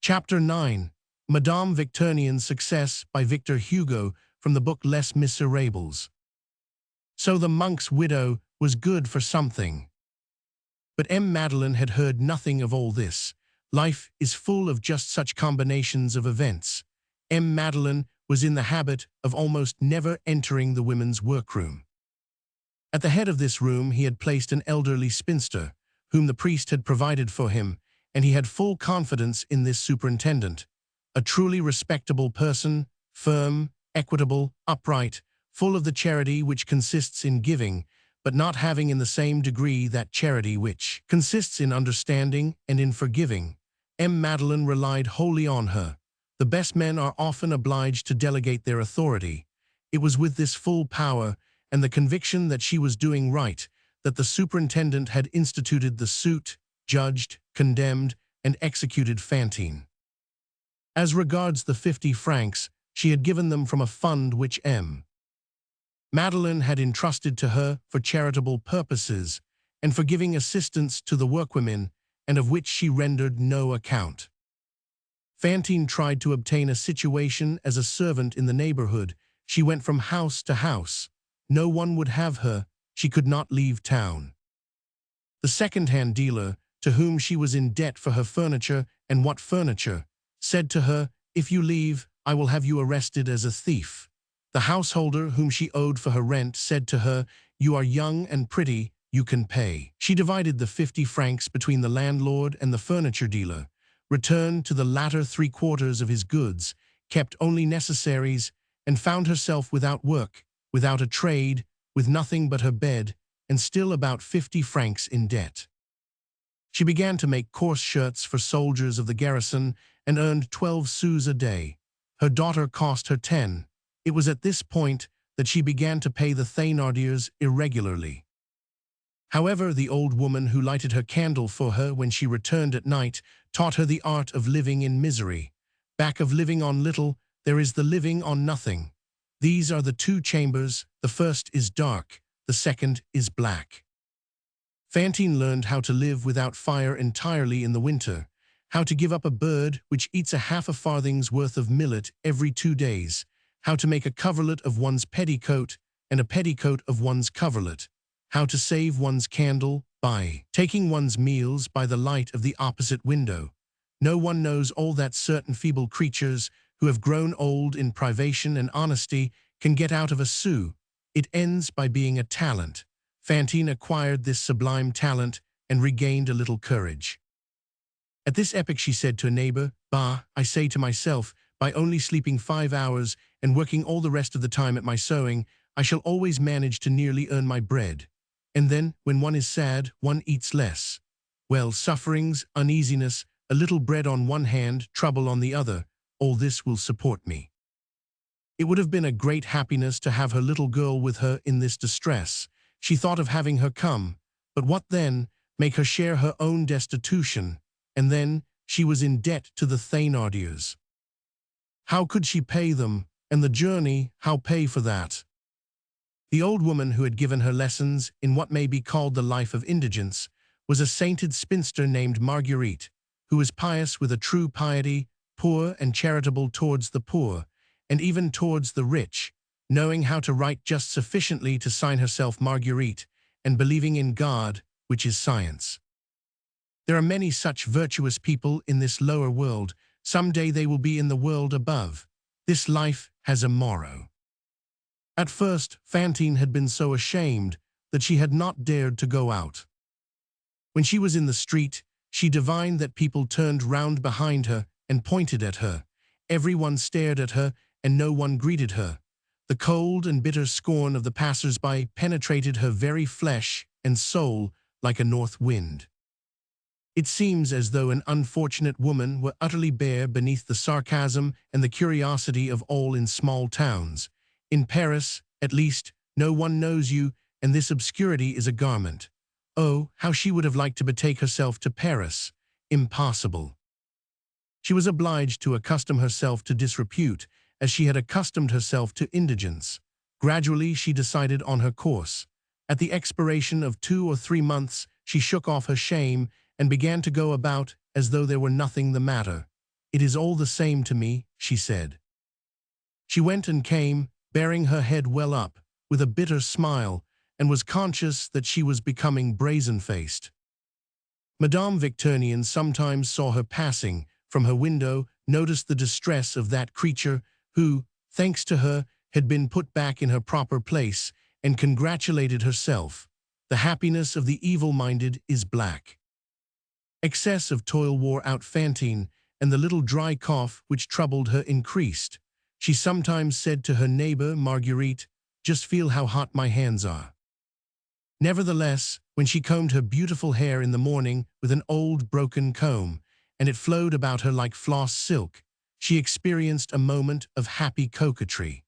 Chapter 9. Madame Victurienien's Success by Victor Hugo from the book Les Miserables. So the monk's widow was good for something. But Madeleine had heard nothing of all this. Life is full of just such combinations of events. Madeleine was in the habit of almost never entering the women's workroom. At the head of this room he had placed an elderly spinster, whom the priest had provided for him, and he had full confidence in this superintendent, a truly respectable person, firm, equitable, upright, full of the charity which consists in giving, but not having in the same degree that charity which consists in understanding and in forgiving. Madeleine relied wholly on her. The best men are often obliged to delegate their authority. It was with this full power and the conviction that she was doing right that the superintendent had instituted the suit, judged, condemned, and executed Fantine. As regards the 50 francs, she had given them from a fund which Madeleine had entrusted to her for charitable purposes and for giving assistance to the workwomen, and of which she rendered no account. Fantine tried to obtain a situation as a servant in the neighborhood. She went from house to house. No one would have her. She could not leave town. The second-hand dealer, to whom she was in debt for her furniture and what furniture, said to her, "If you leave, I will have you arrested as a thief." The householder whom she owed for her rent said to her, "You are young and pretty, you can pay." She divided the 50 francs between the landlord and the furniture dealer, returned to the latter 3/4 of his goods, kept only necessaries, and found herself without work, without a trade, with nothing but her bed, and still about 50 francs in debt. She began to make coarse shirts for soldiers of the garrison and earned 12 sous a day. Her daughter cost her 10. It was at this point that she began to pay the Thénardiers irregularly. However, the old woman who lighted her candle for her when she returned at night taught her the art of living in misery. Back of living on little, there is the living on nothing. These are the two chambers. The first is dark, the second is black. Fantine learned how to live without fire entirely in the winter, how to give up a bird which eats a half a farthing's worth of millet every 2 days, how to make a coverlet of one's petticoat and a petticoat of one's coverlet, how to save one's candle by taking one's meals by the light of the opposite window. No one knows all that certain feeble creatures who have grown old in privation and honesty can get out of a sou. It ends by being a talent. Fantine acquired this sublime talent and regained a little courage. At this epoch she said to a neighbor, "Bah, I say to myself, by only sleeping 5 hours and working all the rest of the time at my sewing, I shall always manage to nearly earn my bread. And then, when one is sad, one eats less. Well, sufferings, uneasiness, a little bread on one hand, trouble on the other, all this will support me." It would have been a great happiness to have her little girl with her in this distress. She thought of having her come, but what then? Make her share her own destitution, and then she was in debt to the Thénardiers. How could she pay them? And the journey, how pay for that? The old woman who had given her lessons in what may be called the life of indigence was a sainted spinster named Marguerite, who was pious with a true piety, poor and charitable towards the poor, and even towards the rich, knowing how to write just sufficiently to sign herself Marguerite, and believing in God, which is science. There are many such virtuous people in this lower world. Some day they will be in the world above. This life has a morrow. At first, Fantine had been so ashamed that she had not dared to go out. When she was in the street, she divined that people turned round behind her and pointed at her. Everyone stared at her, and no one greeted her. The cold and bitter scorn of the passers-by penetrated her very flesh and soul like a north wind. It seems as though an unfortunate woman were utterly bare beneath the sarcasm and the curiosity of all in small towns. In Paris, at least, no one knows you, and this obscurity is a garment. Oh, how she would have liked to betake herself to Paris! Impossible. She was obliged to accustom herself to disrepute, as she had accustomed herself to indigence. Gradually she decided on her course. At the expiration of 2 or 3 months, she shook off her shame and began to go about as though there were nothing the matter. "It is all the same to me," she said. She went and came, bearing her head well up, with a bitter smile, and was conscious that she was becoming brazen-faced. Madame Victurieni sometimes saw her passing from her window, noticed the distress of that creature who, thanks to her, had been put back in her proper place, and congratulated herself. The happiness of the evil-minded is black. Excess of toil wore out Fantine, and the little dry cough which troubled her increased. She sometimes said to her neighbor Marguerite, "Just feel how hot my hands are." Nevertheless, when she combed her beautiful hair in the morning with an old broken comb, and it flowed about her like floss silk, she experienced a moment of happy coquetry.